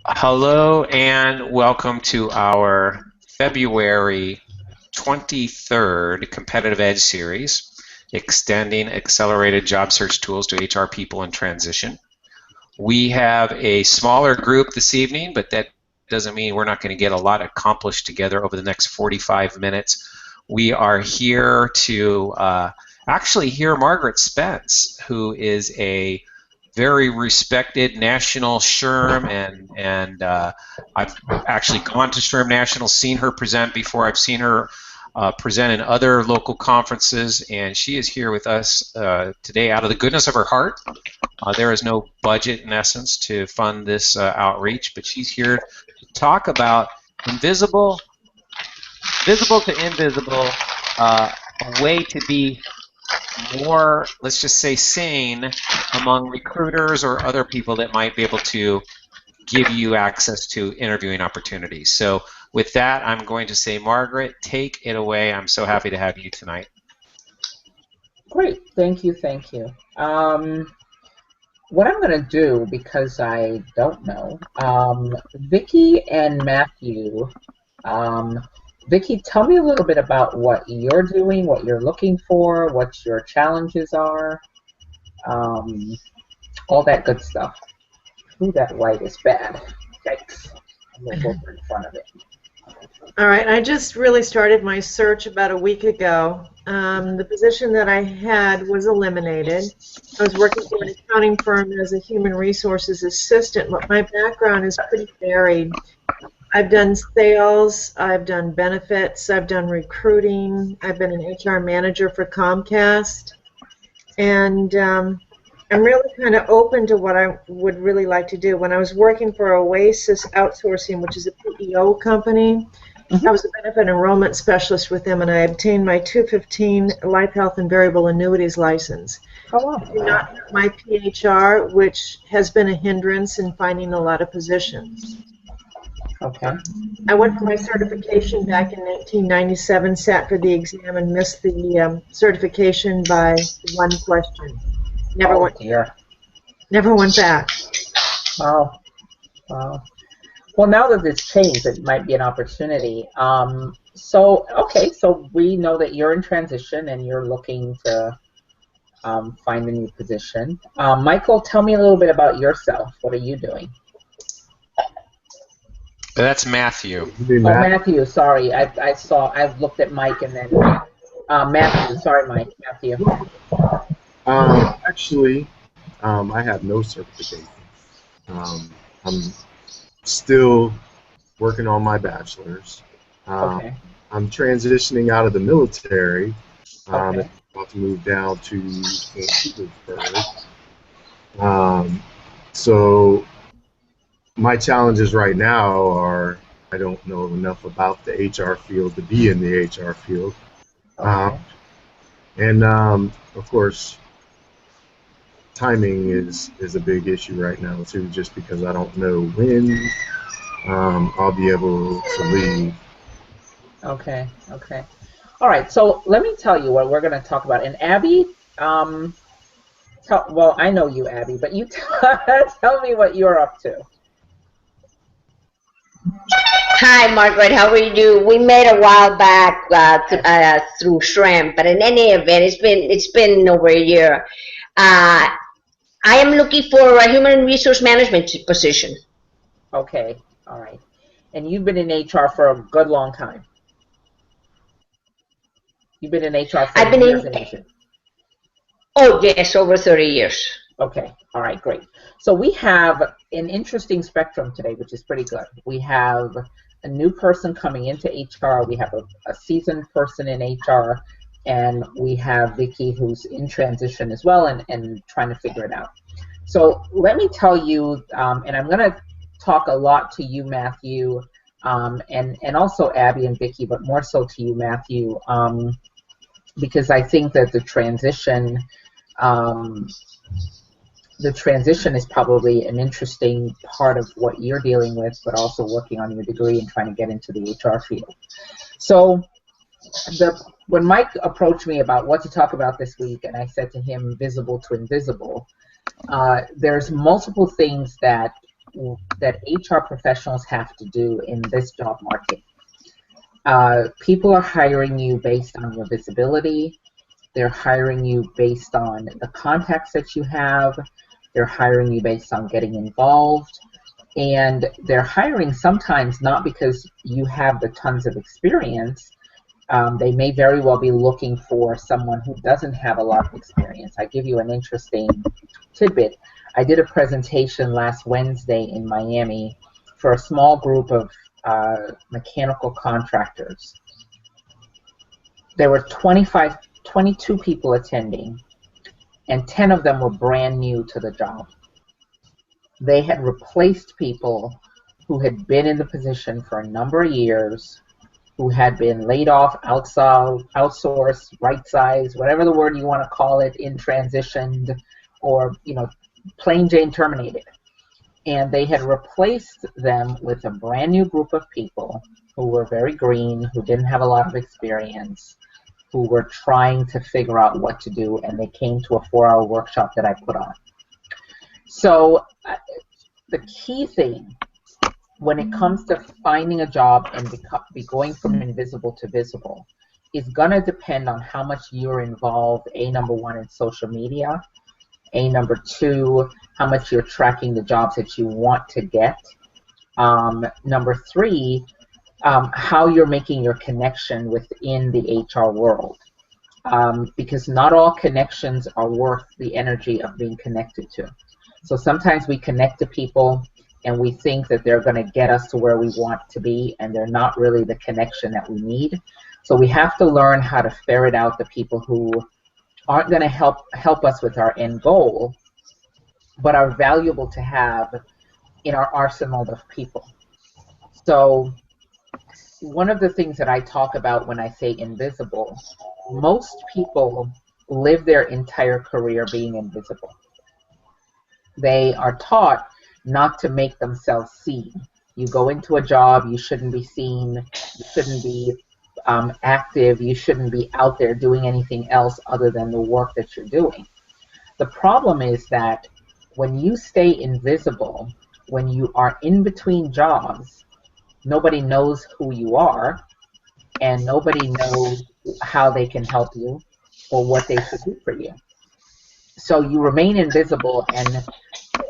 Hello and welcome to our February 23rd Competitive Edge series, extending accelerated job search tools to HR people in transition. We have a smaller group this evening, but that doesn't mean we're not going to get a lot accomplished together over the next 45 minutes. We are here to actually hear Margaret Spence, who is a very respected national SHRM, and I've actually gone to SHRM National, seen her present before. I've seen her present in other local conferences, and she is here with us today out of the goodness of her heart. There is no budget, in essence, to fund this outreach, but she's here to talk about visible to invisible, a way to be more, let's just say, sane among recruiters or other people that might be able to give you access to interviewing opportunities. So with that, I'm going to say, Margaret, take it away. I'm so happy to have you tonight. Great, thank you. What I'm going to do, because I don't know, Vicki and Matthew, Vicki, tell me a little bit about what you're doing, what you're looking for, what your challenges are, all that good stuff. Ooh, that light is bad. Yikes. I'm going to go in front of it. All right, I just really started my search about a week ago. The position that I had was eliminated. I was working for an accounting firm as a human resources assistant, but my background is pretty varied. I've done sales, I've done benefits, I've done recruiting, I've been an HR manager for Comcast, and I'm really kind of open to what I would really like to do. When I was working for Oasis Outsourcing, which is a PEO company, I was a benefit enrollment specialist with them, and I obtained my 215 Life, Health, and Variable Annuities license. Oh, wow. I do not have my PHR, which has been a hindrance in finding a lot of positions. Okay. I went for my certification back in 1997, sat for the exam, and missed the certification by one question. Never went back. Wow. Well, now that it's changed, it might be an opportunity. So we know that you're in transition and you're looking to find a new position. Michael, tell me a little bit about yourself. What are you doing? That's Matthew. Matthew, sorry. I looked at Mike and then Matthew. Sorry, Matthew. Actually, I have no certification. I'm still working on my bachelor's. Okay. I'm transitioning out of the military. Okay. I'm about to move down to St. Petersburg. So my challenges right now are I don't know enough about the HR field to be in the HR field. Okay. And of course, timing is a big issue right now too, just because I don't know when I'll be able to leave. Okay. All right, so let me tell you what we're going to talk about. And Abby, well, I know you, Abby, but you tell me what you're up to. Hi, Margaret. How are you? We met a while back through SHRM, but in any event, it's been over a year. I am looking for a human resource management position. Okay, all right. And you've been in HR for a good long time. You've been in HR for years and years. Oh, yes, over 30 years. Okay, all right, great. So we have an interesting spectrum today, which is pretty good. We have a new person coming into HR. We have a seasoned person in HR. And we have Vicki, who's in transition as well and trying to figure it out. So let me tell you, and I'm going to talk a lot to you, Matthew, and also Abby and Vicki, but more so to you, Matthew, because I think that the transition is probably an interesting part of what you're dealing with, but also working on your degree and trying to get into the HR field. So when Mike approached me about what to talk about this week, and I said to him, visible to invisible, there's multiple things that that HR professionals have to do in this job market. People are hiring you based on your visibility. They're hiring you based on the contacts that you have. They're hiring you based on getting involved. And they're hiring sometimes not because you have the tons of experience. They may very well be looking for someone who doesn't have a lot of experience. I give you an interesting tidbit. I did a presentation last Wednesday in Miami for a small group of mechanical contractors. There were 22 people attending, and 10 of them were brand new to the job. They had replaced people who had been in the position for a number of years, who had been laid off, outsourced, right-sized, whatever the word you want to call it, in transitioned, or plain Jane terminated. And they had replaced them with a brand new group of people who were very green, who didn't have a lot of experience, who were trying to figure out what to do, and they came to a 4-hour workshop that I put on. So the key thing when it comes to finding a job and be going from invisible to visible is going to depend on how much you're involved, number one, in social media, number two, how much you're tracking the jobs that you want to get, number three, how you're making your connection within the HR world. Because not all connections are worth the energy of being connected to. So sometimes we connect to people and we think that they're going to get us to where we want to be, and they're not really the connection that we need. So we have to learn how to ferret out the people who aren't going to help us with our end goal, but are valuable to have in our arsenal of people. So one of the things that I talk about when I say invisible, most people live their entire career being invisible. They are taught not to make themselves seen. You go into a job, you shouldn't be seen, you shouldn't be active, you shouldn't be out there doing anything else other than the work that you're doing. The problem is that when you stay invisible, when you are in between jobs, nobody knows who you are, and nobody knows how they can help you or what they should do for you. So you remain invisible, and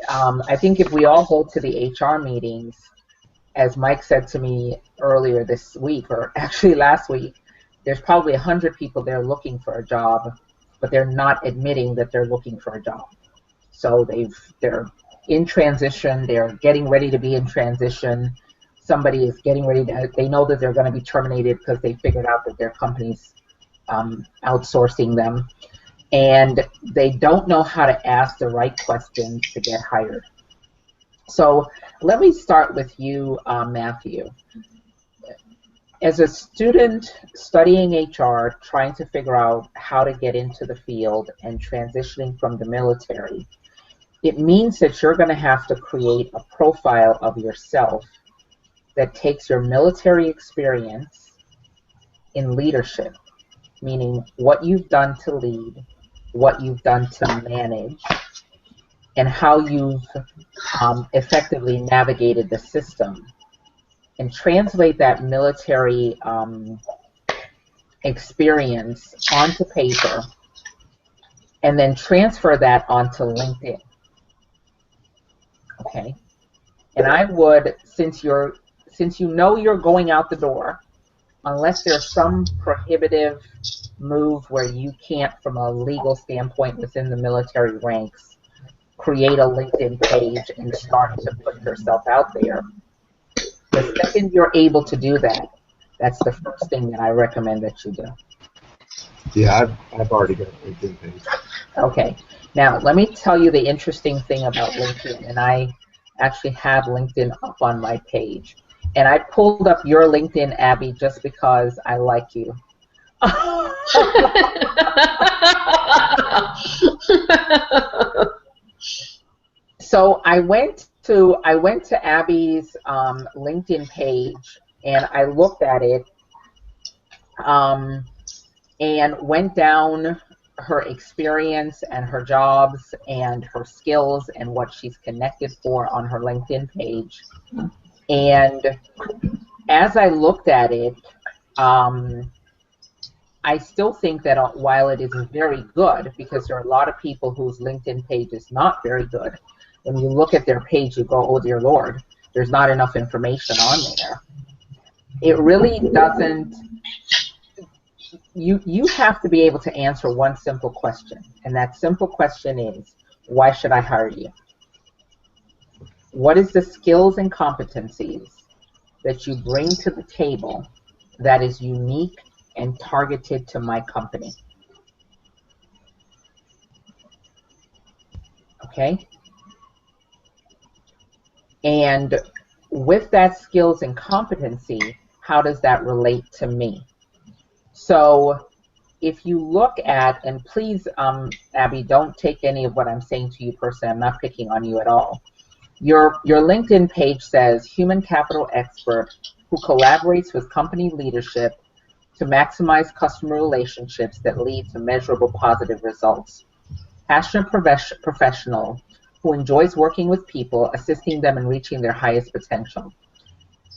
I think if we all go to the HR meetings, as Mike said to me earlier this week, or actually last week, there's probably 100 people there looking for a job, but they're not admitting that they're looking for a job. So they're in transition, they're getting ready to be in transition, somebody is getting ready to, they know that they're going to be terminated because they figured out that their company's outsourcing them, and they don't know how to ask the right questions to get hired. So let me start with you, Matthew. As a student studying HR, trying to figure out how to get into the field and transitioning from the military, it means that you're going to have to create a profile of yourself that takes your military experience in leadership, meaning what you've done to lead, what you've done to manage, and how you've effectively navigated the system, and translate that military experience onto paper, and then transfer that onto LinkedIn. Okay, and I would, since you know you're going out the door, unless there's some prohibitive move where you can't, from a legal standpoint within the military ranks, create a LinkedIn page and start to put yourself out there. The second you're able to do that, that's the first thing that I recommend that you do. Yeah, I've already got a LinkedIn page. Okay. Now, let me tell you the interesting thing about LinkedIn, and I actually have LinkedIn up on my page. And I pulled up your LinkedIn, Abby, just because I like you. So I went to Abby's LinkedIn page, and I looked at it, and went down her experience and her jobs and her skills and what she's connected for on her LinkedIn page. And as I looked at it, I still think that while it is very good, because there are a lot of people whose LinkedIn page is not very good, when you look at their page, you go, oh dear Lord, there's not enough information on there. It really doesn't, you have to be able to answer one simple question, and that simple question is, why should I hire you? What is the skills and competencies that you bring to the table that is unique and targeted to my company? Okay? And with that skills and competency, how does that relate to me? So if you look at, and please, Abby, don't take any of what I'm saying to you personally. I'm not picking on you at all. Your LinkedIn page says human capital expert who collaborates with company leadership to maximize customer relationships that lead to measurable positive results. Passionate professional who enjoys working with people, assisting them in reaching their highest potential.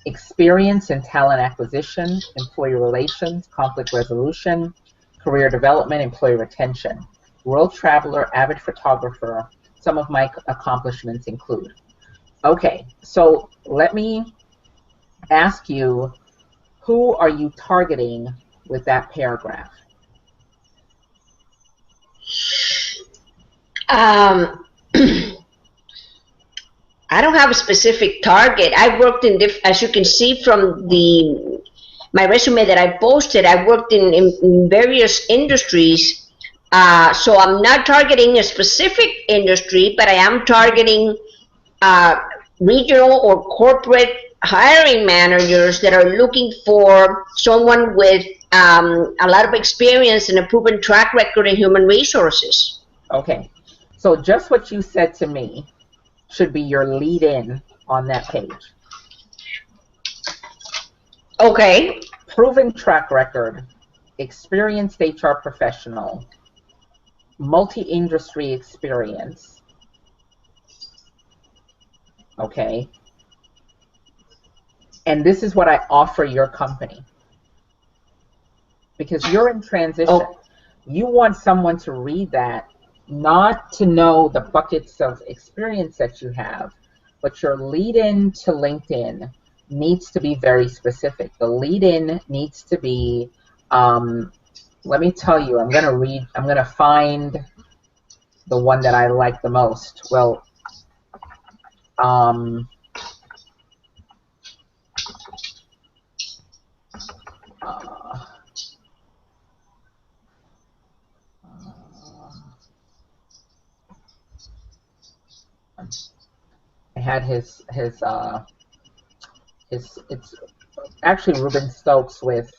Experience in talent acquisition, employee relations, conflict resolution, career development, employee retention. World traveler, avid photographer. Some of my accomplishments include. Okay, so let me ask you, who are you targeting with that paragraph? I don't have a specific target. I worked in, as you can see from my resume that I posted, I worked in various industries. So I'm not targeting a specific industry, but I am targeting regional or corporate hiring managers that are looking for someone with a lot of experience and a proven track record in human resources. Okay, so just what you said to me should be your lead-in on that page. Okay. Proven track record, experienced HR professional, multi-industry experience. Okay. And this is what I offer your company. Because you're in transition. Oh. You want someone to read that, not to know the buckets of experience that you have, but your lead-in to LinkedIn needs to be very specific. The lead-in needs to be, let me tell you, I'm going to find the one that I like the most. Well, I had his it's actually Ruben Stokes with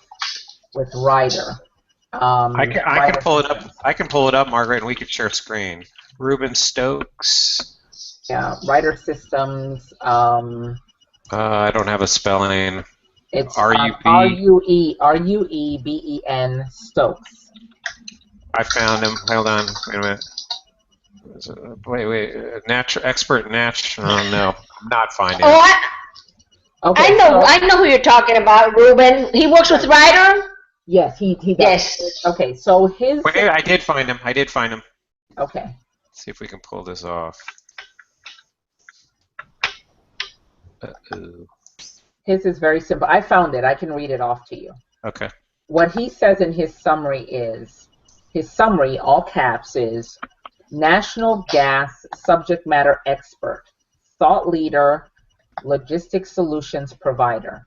Ryder. I can pull it up. I can pull it up, Margaret, and we can share screen. Ruben Stokes. Yeah, Ryder Systems. I don't have a spelling. It's Rueben Stokes. I found him. Hold on. Wait a minute. Wait. Expert Natch. Oh no, I'm not finding him. Okay, I know who you're talking about, Ruben. He works with Ryder? Yes, he does. Yes. Okay, so his... Wait, I did find him. Okay. Let's see if we can pull this off. Uh-oh. His is very simple. I found it. I can read it off to you. Okay. What he says in his summary is, all caps, is National Gas subject matter expert, thought leader, logistics solutions provider.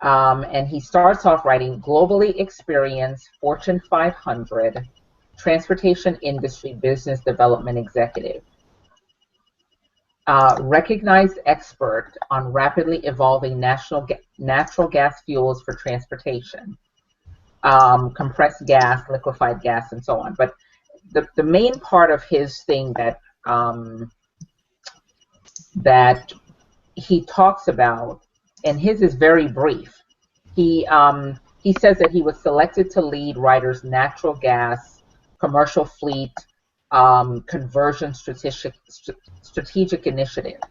And he starts off writing globally experienced Fortune 500 transportation industry business development executive. Recognized expert on rapidly evolving natural gas fuels for transportation, compressed gas, liquefied gas, and so on. But the main part of his thing that he talks about, and his is very brief. He says that he was selected to lead Ryder's natural gas commercial fleet, conversion strategic initiative.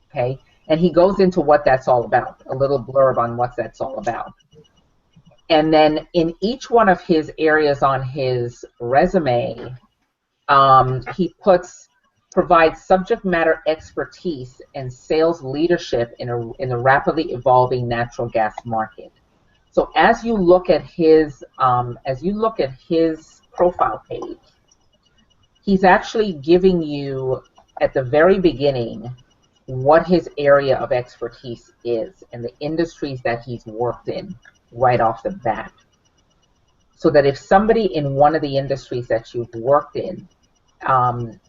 Okay, and he goes into what that's all about, a little blurb on what that's all about. And then in each one of his areas on his resume, he provides subject matter expertise and sales leadership in a rapidly evolving natural gas market. So as you look at his profile page, he's actually giving you at the very beginning what his area of expertise is and the industries that he's worked in right off the bat. So that if somebody in one of the industries that you've worked in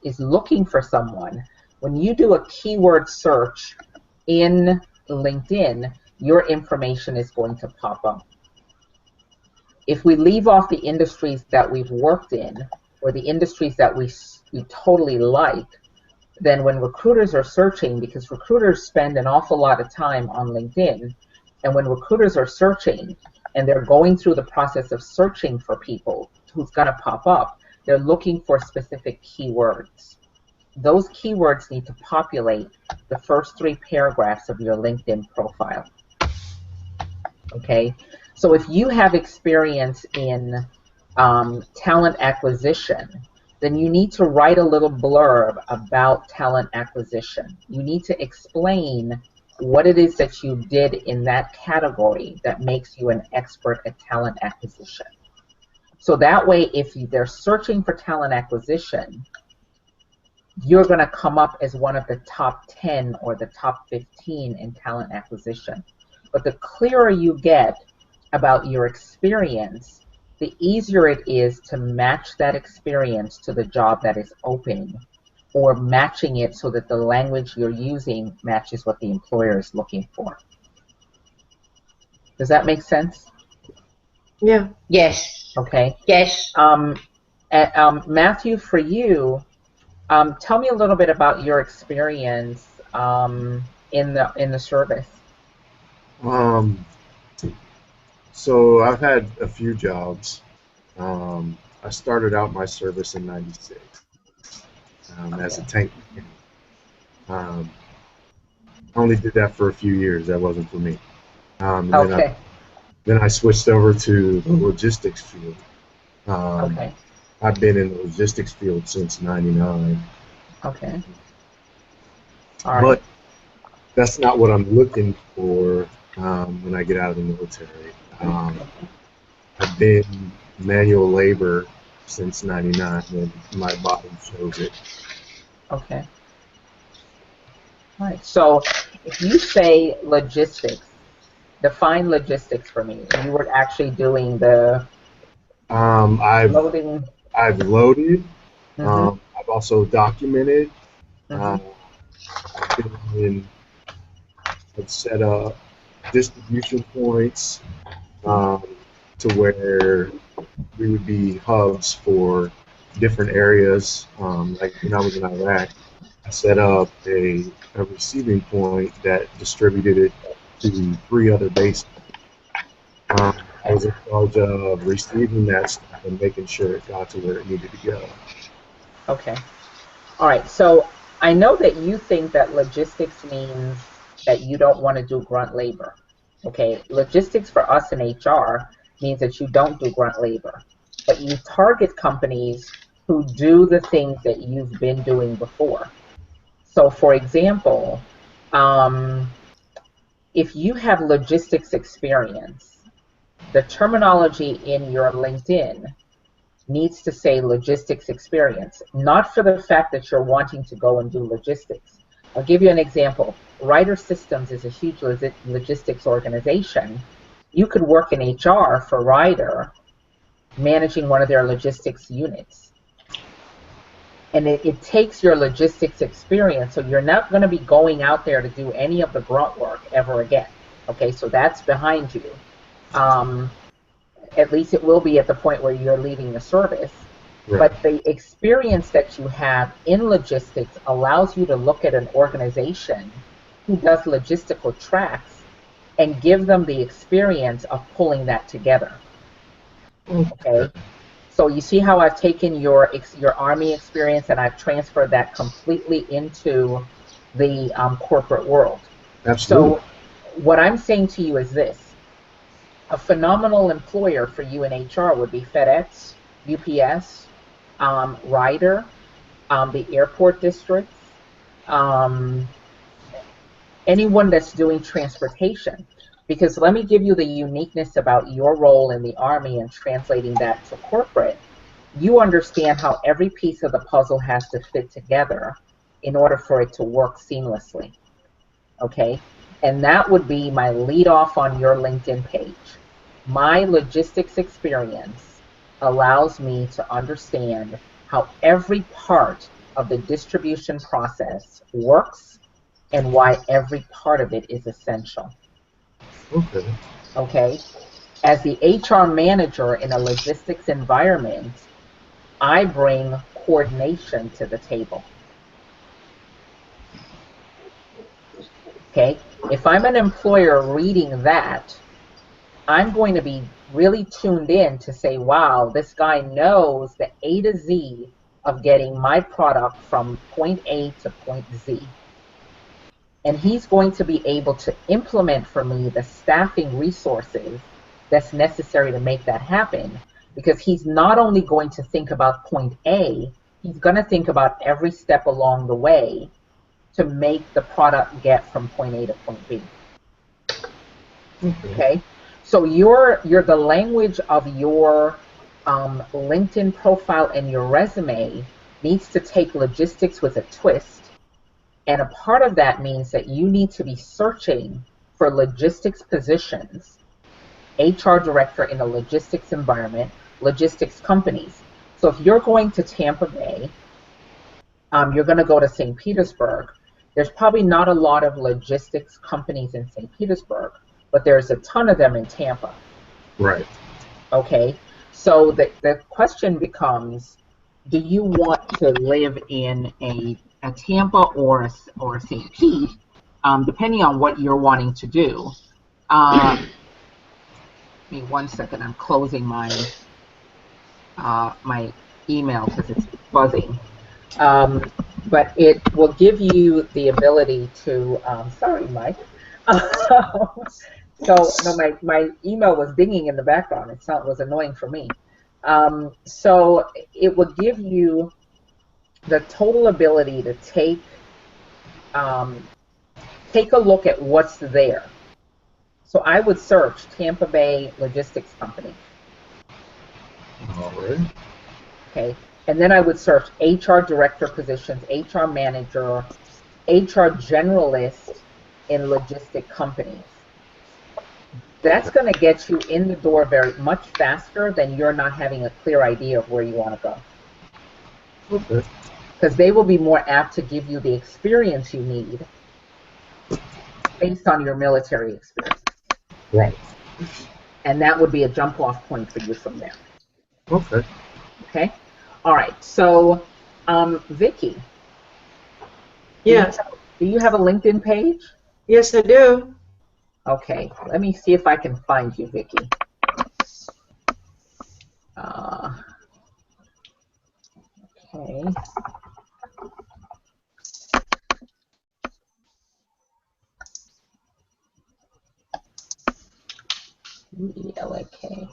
is looking for someone, when you do a keyword search in LinkedIn, your information is going to pop up. If we leave off the industries that we've worked in or the industries that we totally like, then when recruiters are searching, because recruiters spend an awful lot of time on LinkedIn, and when recruiters are searching and they're going through the process of searching for people who's going to pop up, they're looking for specific keywords. Those keywords need to populate the first 3 paragraphs of your LinkedIn profile. Okay, so if you have experience in talent acquisition, then you need to write a little blurb about talent acquisition. You need to explain what it is that you did in that category that makes you an expert at talent acquisition. So that way, if they're searching for talent acquisition, you're going to come up as one of the top 10 or the top 15 in talent acquisition. But the clearer you get about your experience, the easier it is to match that experience to the job that is open, or matching it so that the language you're using matches what the employer is looking for. Does that make sense? Yeah. Yes. Okay. Yes. Matthew, for you, tell me a little bit about your experience in the service. So I've had a few jobs. I started out my service in '96 as a tank mechanic. I only did that for a few years. That wasn't for me. Okay. Then I switched over to the logistics field. Okay. I've been in the logistics field since '99. Okay. All right. But that's not what I'm looking for when I get out of the military. I've been manual labor since '99, and my body shows it. Okay. All right. So if you say logistics, define logistics for me. You were actually doing the loading. I've loaded. Mm-hmm. I've also documented. Mm-hmm. I've set up distribution points to where we would be hubs for different areas. Like when I was in Iraq, I set up a receiving point that distributed it to 3 other bases. I was in charge of receiving that stuff and making sure it got to where it needed to go. Okay. All right. So I know that you think that logistics means that you don't want to do grunt labor. Okay. Logistics for us in HR means that you don't do grunt labor, but you target companies who do the things that you've been doing before. So for example, if you have logistics experience, the terminology in your LinkedIn needs to say logistics experience, not for the fact that you're wanting to go and do logistics. I'll give you an example. Ryder Systems is a huge logistics organization. You could work in HR for Ryder, managing one of their logistics units. And it takes your logistics experience, so you're not going to be going out there to do any of the grunt work ever again. Okay, so that's behind you. At least it will be at the point where you're leaving the service. Right. But the experience that you have in logistics allows you to look at an organization who does logistical tracks and give them the experience of pulling that together. Okay. So you see how I've taken your Army experience and I've transferred that completely into the corporate world. Absolutely. So what I'm saying to you is this. A phenomenal employer for you in HR would be FedEx, UPS, Ryder, the airport districts, anyone that's doing transportation. Because let me give you the uniqueness about your role in the Army and translating that to corporate. You understand how every piece of the puzzle has to fit together in order for it to work seamlessly. Okay? And that would be my lead off on your LinkedIn page. My logistics experience allows me to understand how every part of the distribution process works and why every part of it is essential. Okay. Okay? As the HR manager in a logistics environment, I bring coordination to the table. Okay? If I'm an employer reading that, I'm going to be really tuned in to say, wow, this guy knows the A to Z of getting my product from point A to point Z. And he's going to be able to implement for me the staffing resources that's necessary to make that happen, because he's not only going to think about point A, he's going to think about every step along the way to make the product get from point A to point B. Okay? So the language of your LinkedIn profile and your resume needs to take logistics with a twist. And a part of that means that you need to be searching for logistics positions, HR director in a logistics environment, logistics companies. So if you're going to Tampa Bay, you're going to go to St. Petersburg, there's probably not a lot of logistics companies in St. Petersburg, but there's a ton of them in Tampa. Right. Okay? So the question becomes, do you want to live in a Tampa or a St. Pete, depending on what you're wanting to do. Give me 1 second. I'm closing my my email because it's buzzing. But it will give you the ability to. Sorry, Mike. So no, my email was dinging in the background. It was annoying for me. So it will give you the total ability to take a look at what's there. So I would search Tampa Bay Logistics Company. All right. Okay, and then I would search HR director positions, HR manager, HR generalist in logistic companies. That's going to get you in the door very much faster than you're not having a clear idea of where you want to go. Okay. Because they will be more apt to give you the experience you need based on your military experience. Right. And that would be a jump-off point for you from there. Okay. Okay? All right. So, Vicki. Yes. Do you have a LinkedIn page? Yes, I do. Okay. Let me see if I can find you, Vicki. Okay. U-E-L-A-K.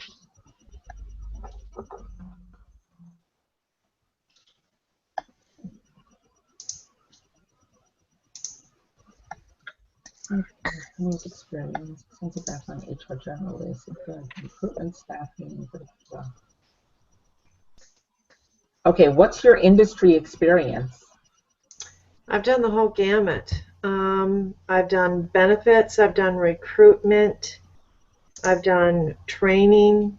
Experience, extensive background, HR generalist, recruitment, staffing. Okay, what's your industry experience? I've done the whole gamut. I've done benefits, I've done recruitment, I've done training,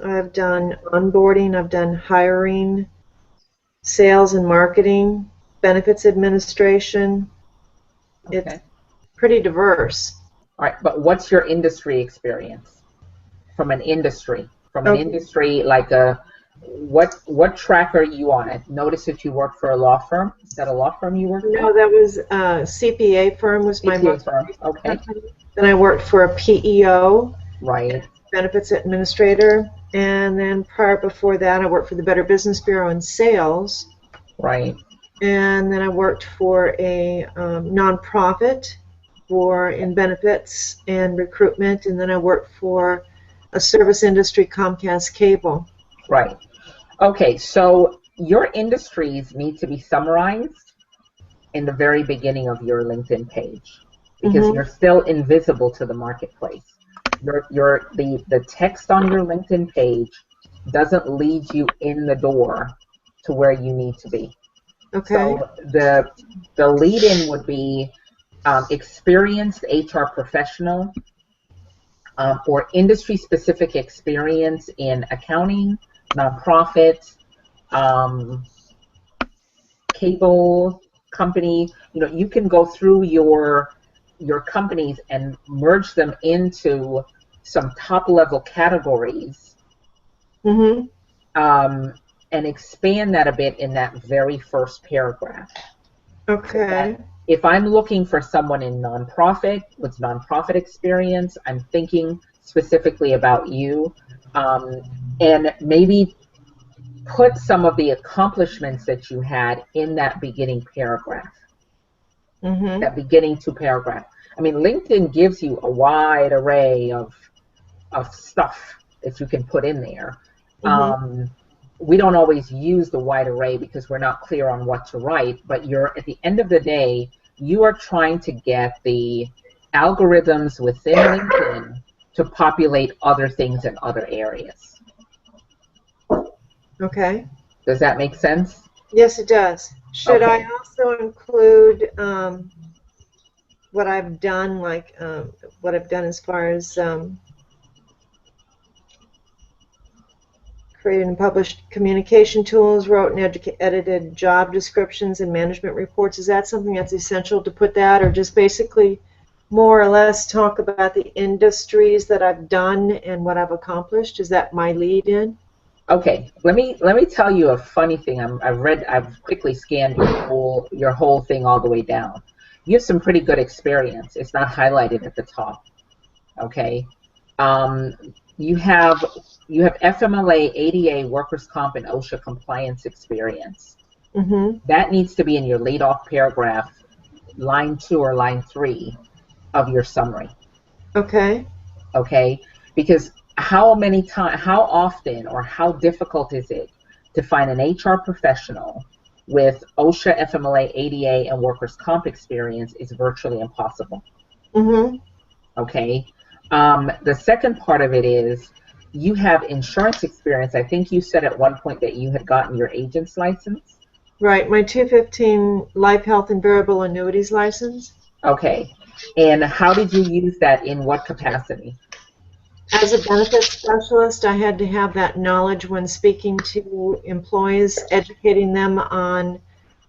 I've done onboarding, I've done hiring, sales and marketing, benefits administration. Okay. It's pretty diverse. All right, but what's your industry experience? From an industry, like what track are you on? I noticed that you work for a law firm. Is that a law firm you work for? No, that was a CPA firm was my CPA most firm. Okay. company. Then I worked for a PEO. Right. benefits administrator. And then before that, I worked for the Better Business Bureau in sales. Right. And then I worked for a nonprofit in benefits and recruitment. And then I worked for a service industry, Comcast Cable. Right. Okay, so your industries need to be summarized in the very beginning of your LinkedIn page because you're still invisible to the marketplace. The text on your LinkedIn page doesn't lead you in the door to where you need to be. Okay. So the lead-in would be experienced HR professional or industry-specific experience in accounting, nonprofit, cable company. You can go through your companies and merge them into some top-level categories, and expand that a bit in that very first paragraph. Okay. If I'm looking for someone in nonprofit with nonprofit experience, I'm thinking specifically about you, and maybe put some of the accomplishments that you had in that beginning paragraph, that beginning two paragraph. I mean, LinkedIn gives you a wide array of stuff that you can put in there. We don't always use the wide array because we're not clear on what to write, but at the end of the day, you are trying to get the algorithms within LinkedIn to populate other things in other areas. Okay. Does that make sense? Yes, it does. Should Okay. I also include what I've done, like what I've done as far as created and published communication tools, wrote and edited job descriptions and management reports? Is that something that's essential to put that, or just basically more or less talk about the industries that I've done and what I've accomplished? Is that my lead in? Okay, let me tell you a funny thing. I've quickly scanned your whole thing all the way down. You have some pretty good experience. It's not highlighted at the top. Okay, you have FMLA, ADA, workers' comp, and OSHA compliance experience. That needs to be in your lead-off paragraph, line 2 or line 3 of your summary. Okay. Okay, because how often or how difficult is it to find an HR professional with OSHA, FMLA, ADA, and workers' comp experience is virtually impossible. Okay. The second part of it is you have insurance experience. I think you said at one point that you had gotten your agent's license. Right, my 215 life, health, and variable annuities license. Okay. And how did you use that in what capacity? As a benefits specialist, I had to have that knowledge when speaking to employees, educating them on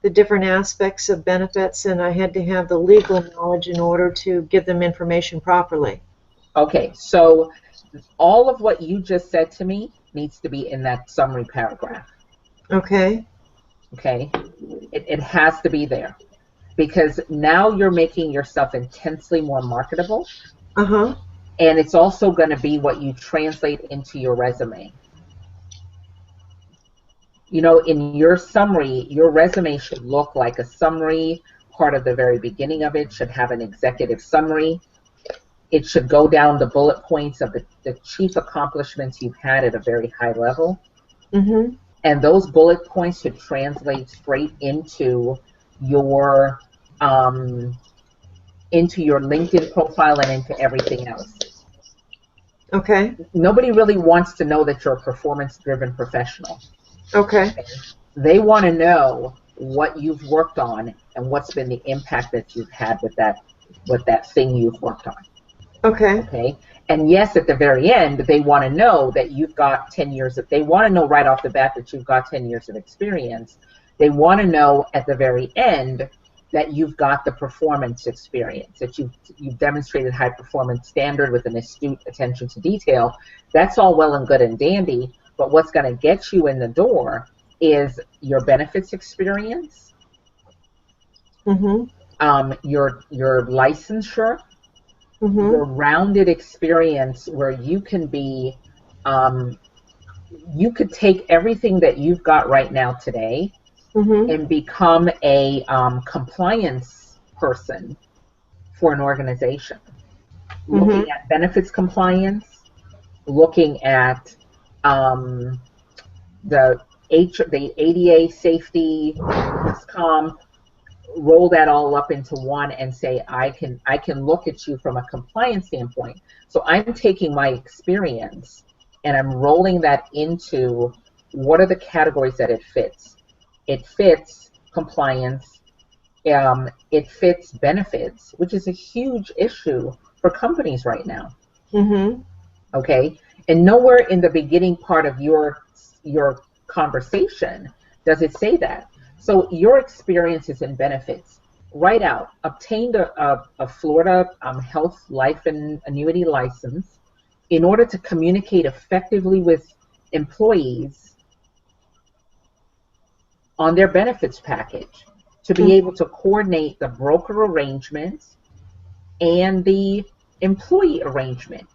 the different aspects of benefits, and I had to have the legal knowledge in order to give them information properly. Okay, so all of what you just said to me needs to be in that summary paragraph. Okay. Okay, it has to be there because now you're making yourself intensely more marketable. And it's also going to be what you translate into your resume. You know, in your summary, your resume should look like a summary. Part of the very beginning of it should have an executive summary. It should go down the bullet points of the chief accomplishments you've had at a very high level. And those bullet points should translate straight into your LinkedIn profile and into everything else. Okay. Nobody really wants to know that you're a performance-driven professional. Okay. They want to know what you've worked on and what's been the impact that you've had with that thing you've worked on. Okay. Okay. And yes, at the very end, they want to know that you've got 10 years of, they want to know right off the bat that you've got 10 years of experience. They want to know at the very end that you've got the performance experience, that you've demonstrated high performance standard with an astute attention to detail. That's all well and good and dandy, but what's going to get you in the door is your benefits experience, your licensure, the rounded experience where you can be, you could take everything that you've got right now today and become a compliance person for an organization. Looking at benefits compliance, looking at the ADA safety, SCOM, roll that all up into one and say, I can look at you from a compliance standpoint. So I'm taking my experience and I'm rolling that into what are the categories that it fits. It fits compliance, it fits benefits, which is a huge issue for companies right now. Okay, and nowhere in the beginning part of your conversation does it say that. So your experiences and benefits, write out, obtained a Florida health, life, and annuity license in order to communicate effectively with employees on their benefits package, to be able to coordinate the broker arrangements and the employee arrangement.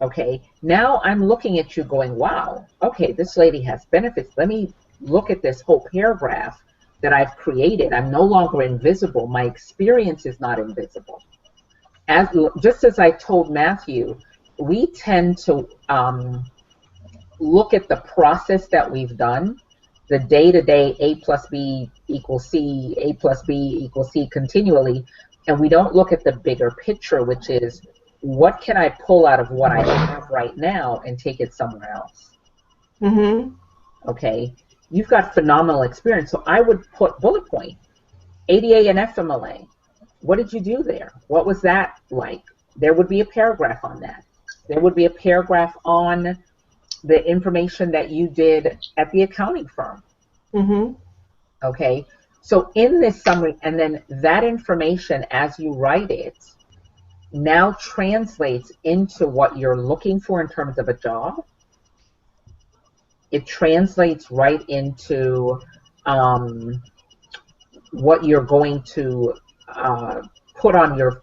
Okay, now I'm looking at you going, wow, okay, this lady has benefits. Let me look at this whole paragraph that I've created. I'm no longer invisible. My experience is not invisible. Just as I told Matthew, we tend to look at the process that we've done, the day-to-day A plus B equals C, A plus B equals C continually, and we don't look at the bigger picture, which is, what can I pull out of what I have right now and take it somewhere else? Okay, you've got phenomenal experience, so I would put bullet point, ADA and FMLA. What did you do there? What was that like? There would be a paragraph on that. There would be a paragraph on the information that you did at the accounting firm. Okay, so in this summary, and then that information as you write it now translates into what you're looking for in terms of a job. It translates right into what you're going to put on your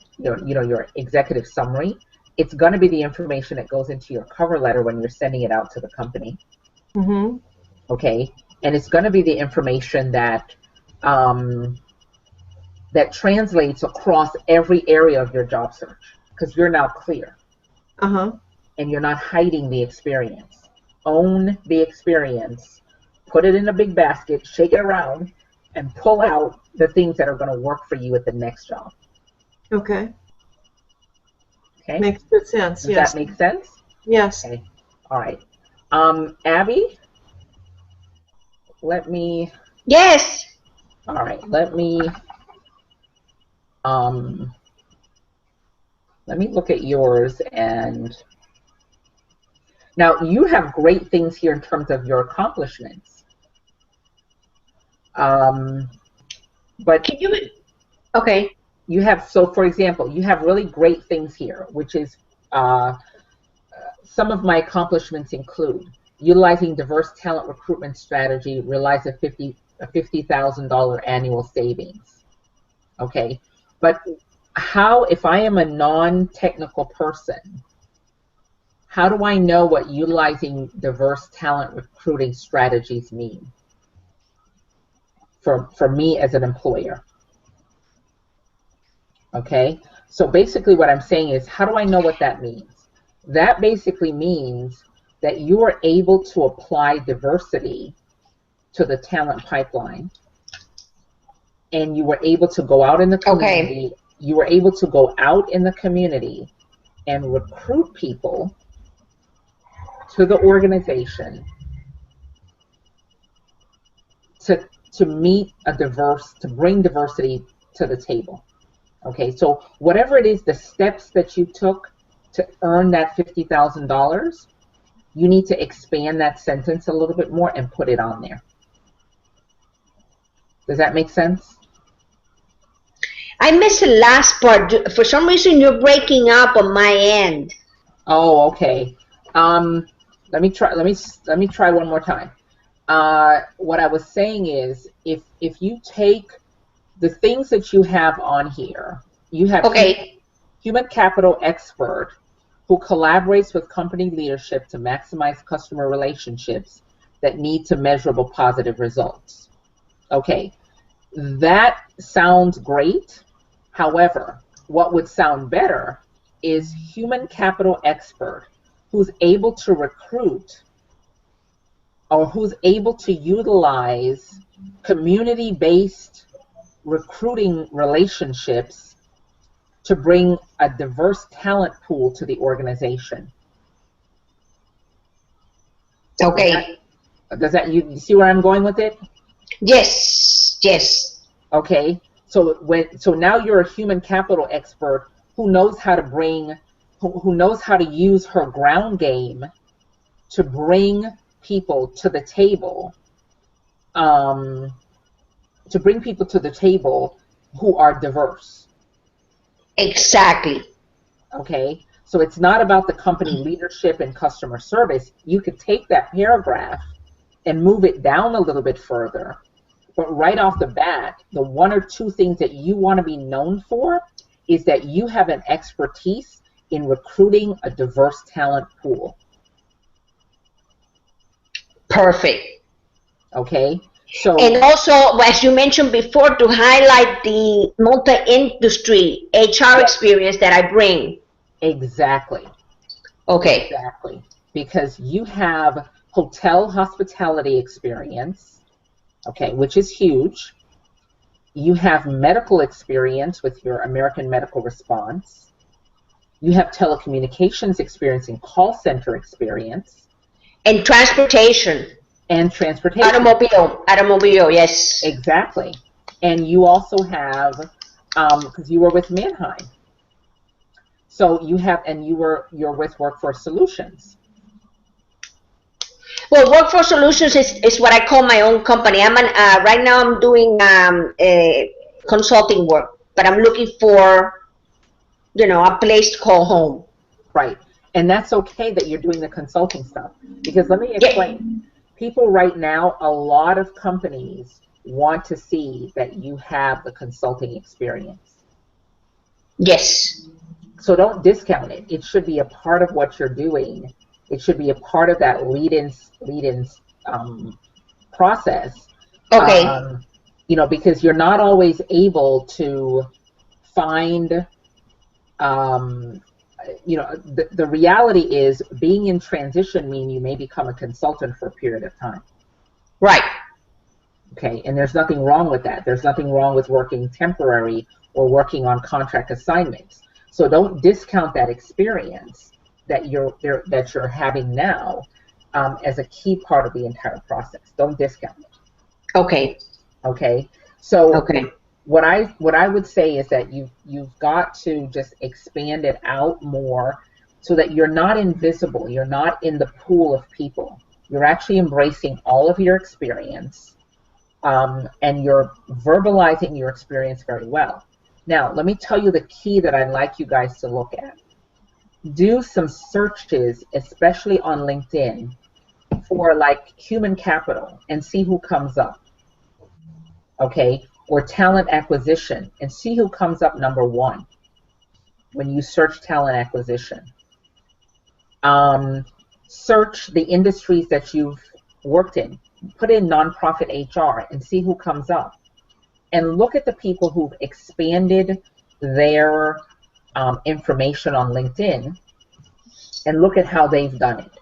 executive summary. It's going to be the information that goes into your cover letter when you're sending it out to the company. Okay, and it's going to be the information that that translates across every area of your job search, because you're now clear. And you're not hiding the experience. Own the experience, put it in a big basket, shake it around, and pull out the things that are going to work for you at the next job. Okay. Okay. Makes good sense. Does Yes. that make sense? Yes. Okay. All right. Abby, let me. Yes. All right. Let me look at yours. And now you have great things here in terms of your accomplishments. But Can you? Okay. you have, so for example, you have really great things here, which is some of my accomplishments include utilizing diverse talent recruitment strategy, realize a $50,000 annual savings. Okay, but how, if I am a non-technical person, how do I know what utilizing diverse talent recruiting strategies mean for me as an employer? Okay, so basically what I'm saying is, how do I know what that means? That basically means that you are able to apply diversity to the talent pipeline, and you were able to go out in the community. Okay. You were able to go out in the community and recruit people to the organization to meet to bring diversity to the table. Okay, so whatever it is, the steps that you took to earn that $50,000, you need to expand that sentence a little bit more and put it on there. Does that make sense? I missed the last part. For some reason, you're breaking up on my end. Oh, okay. Let me try one more time. What I was saying is, if you take the things that you have on here, you have human capital expert who collaborates with company leadership to maximize customer relationships that lead to measurable positive results. Okay, that sounds great. However, what would sound better is human capital expert who's able to recruit or who's able to utilize community-based recruiting relationships to bring a diverse talent pool to the organization. Okay. Does that you see where I'm going with it? Yes. Yes. Okay. So now you're a human capital expert who knows how to who knows how to use her ground game to bring people to the table, who are diverse. Exactly. Okay, so it's not about the company leadership and customer service. You could take that paragraph and move it down a little bit further, but right off the bat, the one or two things that you want to be known for is that you have an expertise in recruiting a diverse talent pool. Perfect. Okay, so and also, as you mentioned before, to highlight the multi-industry HR experience that I bring. exactly. Okay. Exactly, because you have hotel hospitality experience, okay, which is huge. You have medical experience with your American Medical Response. You have telecommunications experience and call center experience. And transportation. And transportation. Automobile, yes. Exactly. And you also have, because you were with Manheim. So you have, and you're with Workforce Solutions. Well, Workforce Solutions is what I call my own company. Right now I'm doing consulting work, but I'm looking for, a place to call home. Right. And that's okay that you're doing the consulting stuff. Because let me explain. Yeah. People right now, a lot of companies want to see that you have the consulting experience. Yes. So don't discount it. It should be a part of what you're doing. It should be a part of that lead-in process. Okay. Because you're not always able to find, the reality is being in transition means you may become a consultant for a period of time. Right. Okay, and there's nothing wrong with that. There's nothing wrong with working temporary or working on contract assignments. So don't discount that experience that you're having now as a key part of the entire process. Don't discount it. Okay. Okay. So okay. What I would say is that you've got to just expand it out more so that you're not invisible. You're not in the pool of people. You're actually embracing all of your experience, and you're verbalizing your experience very well. Now, let me tell you the key that I'd like you guys to look at. Do some searches, especially on LinkedIn, for like human capital and see who comes up. Okay? Or talent acquisition and see who comes up number one when you search talent acquisition. Search the industries that you've worked in. Put in nonprofit HR and see who comes up. And look at the people who've expanded their information on LinkedIn and look at how they've done it.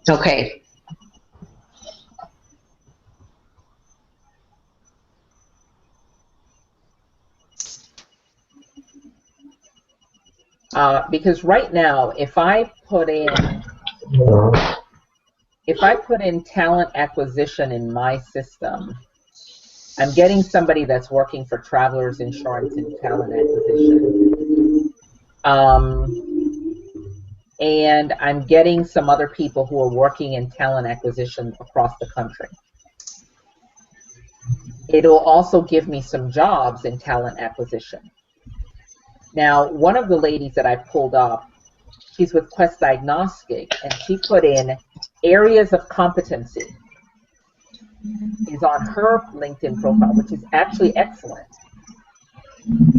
Okay. Because right now, if I put in talent acquisition in my system, I'm getting somebody that's working for Travelers Insurance in talent acquisition. And I'm getting some other people who are working in talent acquisition across the country. It'll also give me some jobs in talent acquisition. Now, one of the ladies that I pulled up, she's with Quest Diagnostic, and she put in areas of competency. is on her LinkedIn profile, which is actually excellent.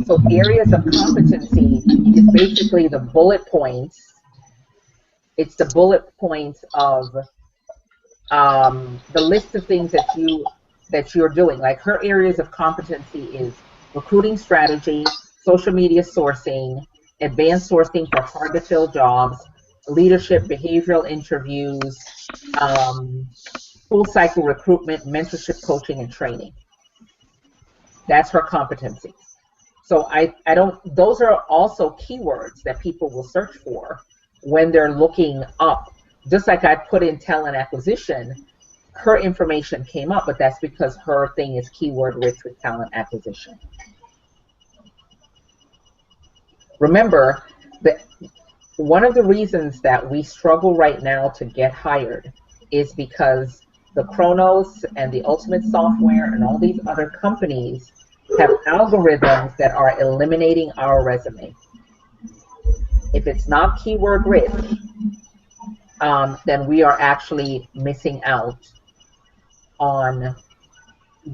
So areas of competency is basically the bullet points. It's the bullet points of the list of things that you're doing. Like her areas of competency is recruiting strategy, social media sourcing, advanced sourcing for hard to fill jobs, leadership, behavioral interviews, full cycle recruitment, mentorship, coaching, and training. That's her competency. So I don't, those are also keywords that people will search for when they're looking up. Just like I put in talent acquisition, her information came up, but that's because her thing is keyword rich with talent acquisition. Remember that one of the reasons that we struggle right now to get hired is because the Kronos and the Ultimate Software and all these other companies have algorithms that are eliminating our resume. If it's not keyword rich, then we are actually missing out on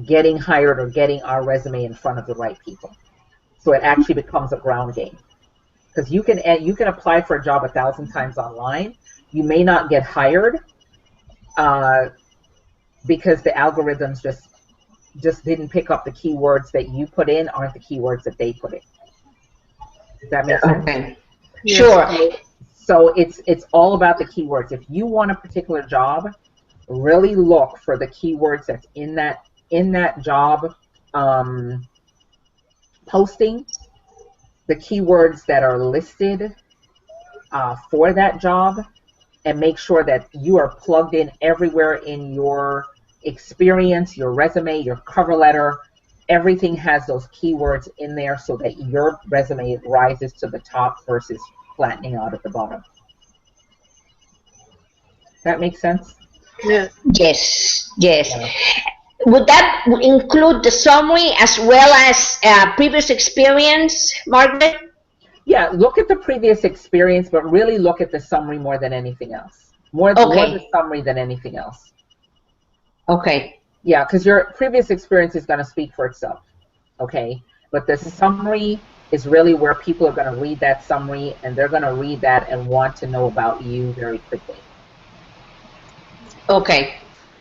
getting hired or getting our resume in front of the right people. So it actually becomes a ground game. Because you can apply for a job 1,000 times online. You may not get hired because the algorithms just didn't pick up the keywords that you put in aren't the keywords that they put in. Does that make sense? Okay. Sure. So it's all about the keywords. If you want a particular job, really look for the keywords that's in that job posting, the keywords that are listed for that job, and make sure that you are plugged in everywhere in your experience, your resume, your cover letter. Everything has those keywords in there so that your resume rises to the top versus flattening out at the bottom. That makes sense? Yeah. Yes, yes. Yeah. Would that include the summary as well as previous experience, Margaret? Yeah, look at the previous experience, but really look at the summary more than anything else. More the summary than anything else. Okay. Yeah, because your previous experience is going to speak for itself, okay? But the summary is really where people are going to read that summary, and they're going to read that and want to know about you very quickly. Okay.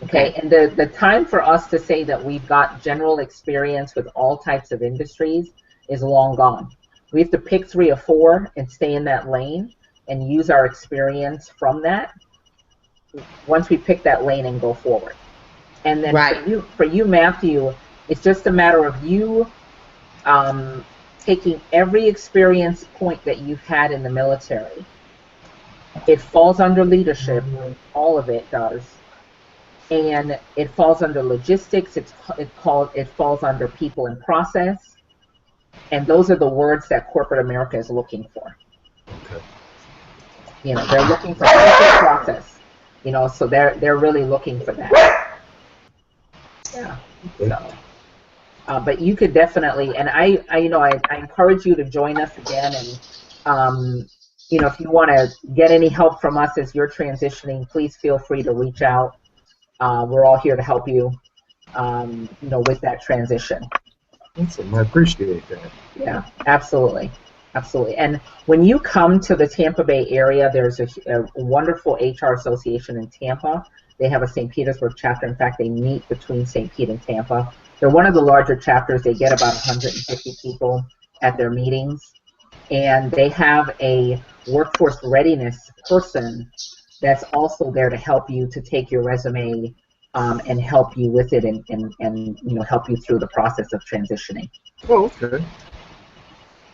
Okay, and the time for us to say that we've got general experience with all types of industries is long gone. We have to pick 3 or 4 and stay in that lane and use our experience from that once we pick that lane and go forward. And then right. for you, Matthew, it's just a matter of you taking every experience point that you've had in the military. It falls under leadership, all of it does. And it falls under logistics, it falls under people and process. And those are the words that corporate America is looking for. Okay. You know, they're looking for people and process. You know, so they're really looking for that. Yeah. So, but you could definitely, and I encourage you to join us again, and you know, if you want to get any help from us as you're transitioning, please feel free to reach out. We're all here to help you, you know, with that transition. Awesome. I appreciate that. Yeah, absolutely. Absolutely. And when you come to the Tampa Bay area, there's a wonderful HR association in Tampa. They have a St. Petersburg chapter. In fact, they meet between St. Pete and Tampa. They're one of the larger chapters. They get about 150 people at their meetings. And they have a workforce readiness person that's also there to help you to take your resume and help you with it and you know, help you through the process of transitioning. Oh, okay.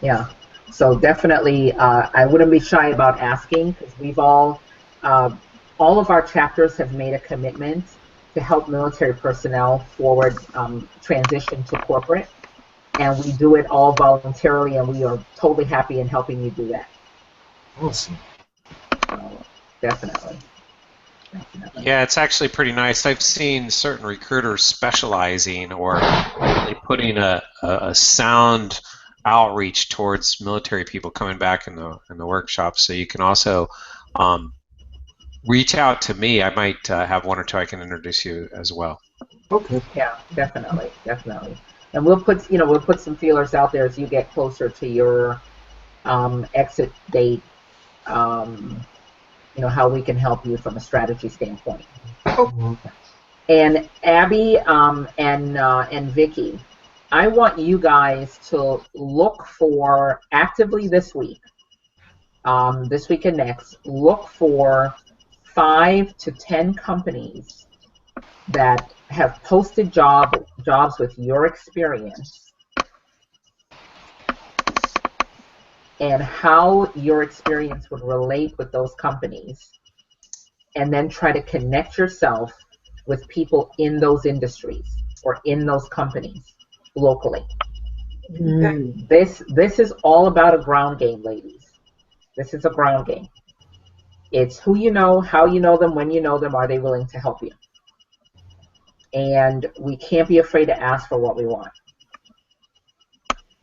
Yeah. So definitely, I wouldn't be shy about asking, because we've all of our chapters have made a commitment to help military personnel forward transition to corporate, and we do it all voluntarily, and we are totally happy in helping you do that. Awesome. So, definitely. Yeah, it's actually pretty nice. I've seen certain recruiters specializing or really putting a sound outreach towards military people coming back in the workshop. So you can also reach out to me. I might have 1 or 2 I can introduce you as well. Okay. Yeah, definitely, definitely. And we'll put some feelers out there as you get closer to your exit date. Um, how we can help you from a strategy standpoint. Mhm. And Abby and Vicky, I want you guys to look for actively this week and next, look for 5 to 10 companies that have posted jobs with your experience and how your experience would relate with those companies, and then try to connect yourself with people in those industries or in those companies locally. This is all about a ground game, ladies. This is a ground game. It's who you know, how you know them, when you know them, are they willing to help you? And we can't be afraid to ask for what we want.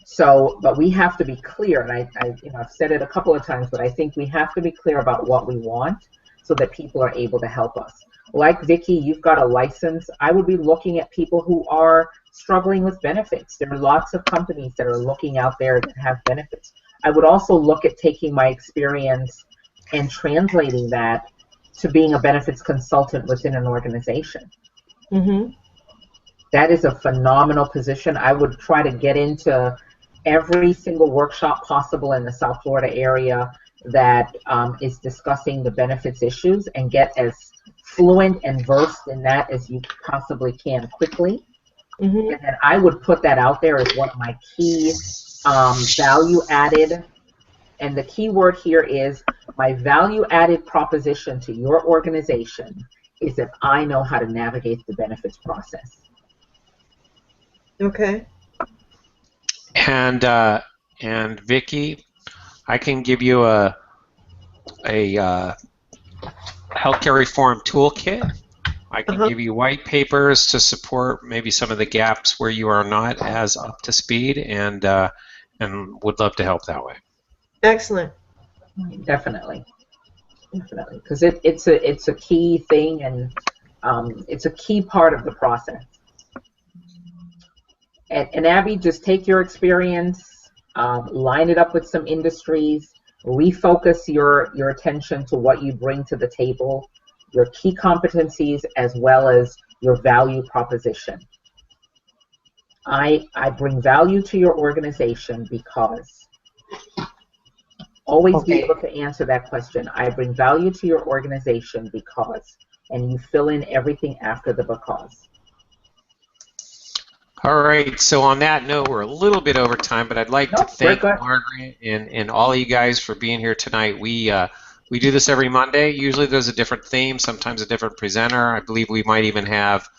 So, but we have to be clear, and I've said it a couple of times, but I think we have to be clear about what we want so that people are able to help us. Like Vicky, you've got a license. I would be looking at people who are struggling with benefits. There are lots of companies that are looking out there that have benefits. I would also look at taking my experience and translating that to being a benefits consultant within an organization. Mm-hmm. That is a phenomenal position. I would try to get into every single workshop possible in the South Florida area that is discussing the benefits issues and get as fluent and versed in that as you possibly can quickly. Mm-hmm. And then I would put that out there as one of my key value added. And the key word here is my value added proposition to your organization is that I know how to navigate the benefits process. Okay. And Vicky, I can give you a healthcare reform toolkit. I can give you white papers to support maybe some of the gaps where you are not as up to speed, and would love to help that way. Excellent. Definitely, because it's a key thing, and it's a key part of the process. And Abby, just take your experience, line it up with some industries, refocus your attention to what you bring to the table, your key competencies, as well as your value proposition. I bring value to your organization because, always be able to answer that question. I bring value to your organization because, and you fill in everything after the because. All right, so on that note, we're a little bit over time, but I'd like to thank Margaret and all of you guys for being here tonight. We do this every Monday. Usually there's a different theme, sometimes a different presenter. I believe we might even have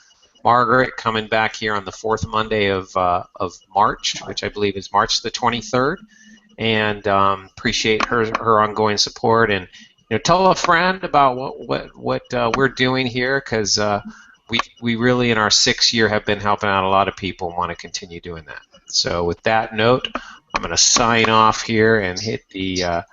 Margaret coming back here on the fourth Monday of March, which I believe is March the 23rd. And appreciate her ongoing support. And tell a friend about what we're doing here, because we really, in our 6th year, have been helping out a lot of people and want to continue doing that. So with that note, I'm going to sign off here and hit the